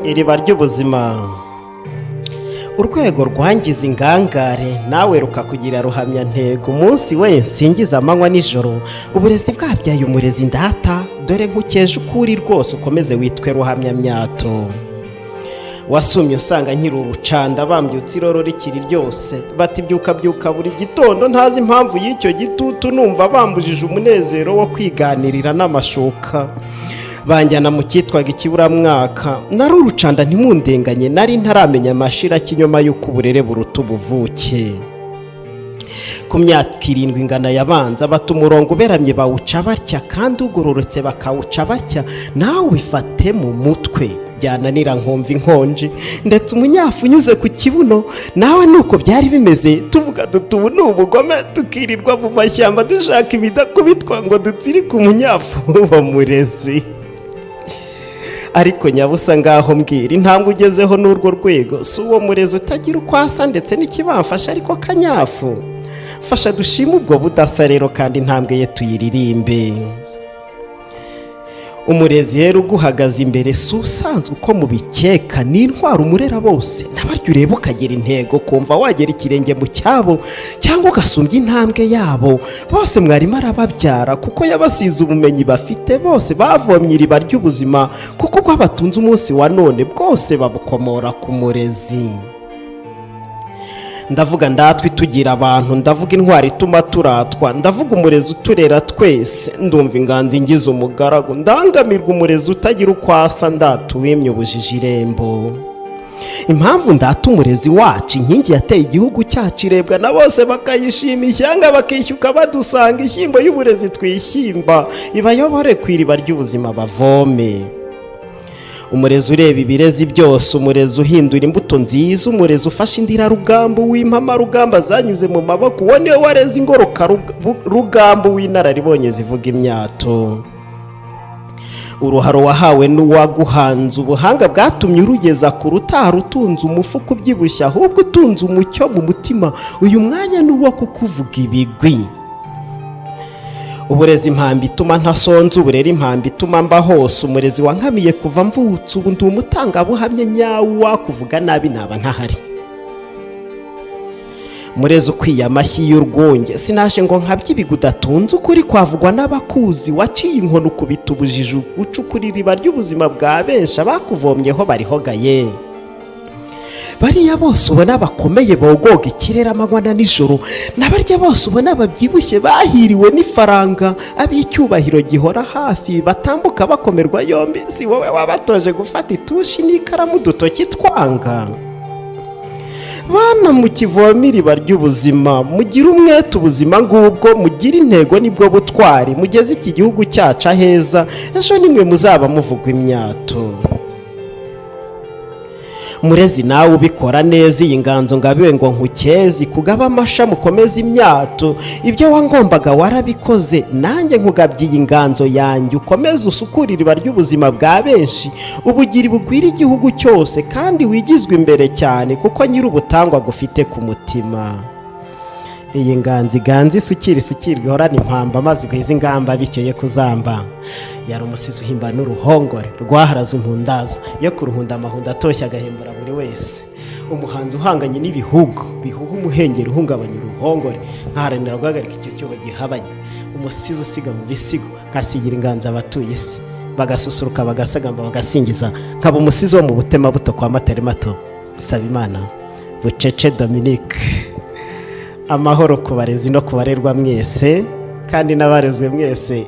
iriba ry'ubuzima, urwego rwangiza ingangare nawe rukakugira ruhamyantego umunsi wese nsingiza amanywa nijoro. Uburezi bwabyaye umurezi ndata, dore nk'ukeje ukuri rwose ukomeze witwe ruhamyamyato. Wasumye usanga nkiri urucanda bambyutse iroro rikiri ryose, bati byuka byuka buri gitondo ntazi impamvu y'icyo gitutu, numva bambujije umunezero wo kwiganirira n'amashuka. Banjyana mu cyitwaga ikiburamwaka, nari urucanda ntimundenganye, nari ntaramenya amashira kinyoma y'uko uburere buruta ubuvuke. Ku myaka 7 ingana yabanza bata umurongo uberamye bawuca batya, kandi ugororotse bakawuca batya, nawe wifate mu mutwe byananira nkumva inkonje, ndetse umunyafu unyuze ku kibuno. Nawe nuko byari bimeze, tuvuga dutubu n'ubugome, tukirirwa mu mashyamba dushaka ibidakubitwa ngo dutsirike umunyafu w'uwo murezi. Ariko nyabusa ngaho mbwira, intambwe ugezeho n'urwo rwego, si uwo murezi utagira uko asa ndetse n'ikibamfasha ariko kanyafu. Fasha dushime ubwo budasa rero, kandi intambwe ye tuyiririmbe. Umurezi rero uguhagaze imbere si usanzwe uko mubikeka, ni intwaro umurera bose, n'abaryo ureba ukagera intego, kumva wagera ikirenge mu cyabo cyangwa ugasumbya intambwe yabo. Bose mwarimu arababyara kuko yabasize ubumenyi bafite, bose bavomye iriba ry'ubuzima kuko ubwo batunze umunsi wa none bwose babukomora ku murezi. Ndavuga ndatwe tugira abantu, ndavuga intwari ituma turatwa, ndavuga umurezi uturera twese, ndumva inganzi ngize umugaragu, ndangamirwa umurezi utagira uko asa, ndatuwimye ubujiji irembo. Impamvu ndata umurezi wacu, inkingi yateye igihugu cyacu irebwa na bose bakayishima, ishyanga bakishyuka badusanga, ishyimbo y'uburezi twishyimba ibayobore ku iriba ry'ubuzima bavome. Umurezi ureba ibirezi byose, umurezi uhindura imbuto nziza, umurezi ufashe indirarugambo w'impamarugamba zanyuze mu maboko, uwo niwe wareze ingoroka rugambo w'inararibonye zivuga imyato. Uruharo wahawe n'uwaguhanze, ubuhanga bwatumye urugeza ku rutaro, utunze umufuka ubyibushye ahubwo utunze umucyo mu mutima, uyu mwanya ni uwo kukuvuga ibigwi. Uburezi impambi ituma ntasonza, uburere impambi ituma mba hose, umurezi wankamiye kuva mvutse, ubu ndi umutangabuhamya nyawo, wakuvuga nabi naba ntahari. Murezi ukwiye amashyi y'urwunge, sinaje ngo nkabye ibigwi udatunze, ukuri kwavugwa n'abakuzi, waciye inkono ukubita ubujiji, ucukura iriba ry'ubuzima bwa benshi, abakuvomyeho barihogaye. Bariya bose ubona bakomeye bogoga ikirere amanywa na nijoro, n'abarya bose ubona babyibushye bahiriwe n'ifaranga, ab'icyubahiro gihora hafi batambuka bakomerwa yombi, si wowe wabatoje gufata itushi n'ikaramu dutoki twanga. Bana mukivoma iriba ry'ubuzima, mugire umwete ubuzima ngubwo, mugire intego nibwo butwari, mugeze iki gihugu cyacu aheza, ejo nimwe muzaba muvugwa imyato. Murezi nawe ubikora neza, iyi nganzo ngabiwe ngo nkukezi, kugaba amasha mukomeze imyato, ibyo wangombaga warabikoze, nanjye nkugabye iyi nganzo yanjye, ukomeze usukura iriba ry'ubuzima bwa benshi, ubugiri bugwira igihugu cyose, kandi wigizwe imbere cyane kuko nyiri ubutangwa gufite ku mutima. Iyi nganzi ganzi isukira ihorana impamba, maze igwiza ingamba bityo ye kuzamba. Yari umusizi uhimba n'uruhongore rwaharaze impundazo, yo kuruhunda amahunda atoshye agahembura buri wese. Umuhanzi uhanganye n'ibihugu bihuha umuhengeri uhungabanya uruhongore, nkaharanira guhagarika icyo cyobo gihabanye. Umusizi usiga mu bisigo, nkasigira inganzi abatuye isi, bagasusuruka bagasagamba bagasingiza, nkaba umusizi wo mu butema buto kwa Matare mato. Saba Imana Bucece Dominique. Amahoro ku barezi no kubarerwa mwese, kandi n'abarezwe mwese.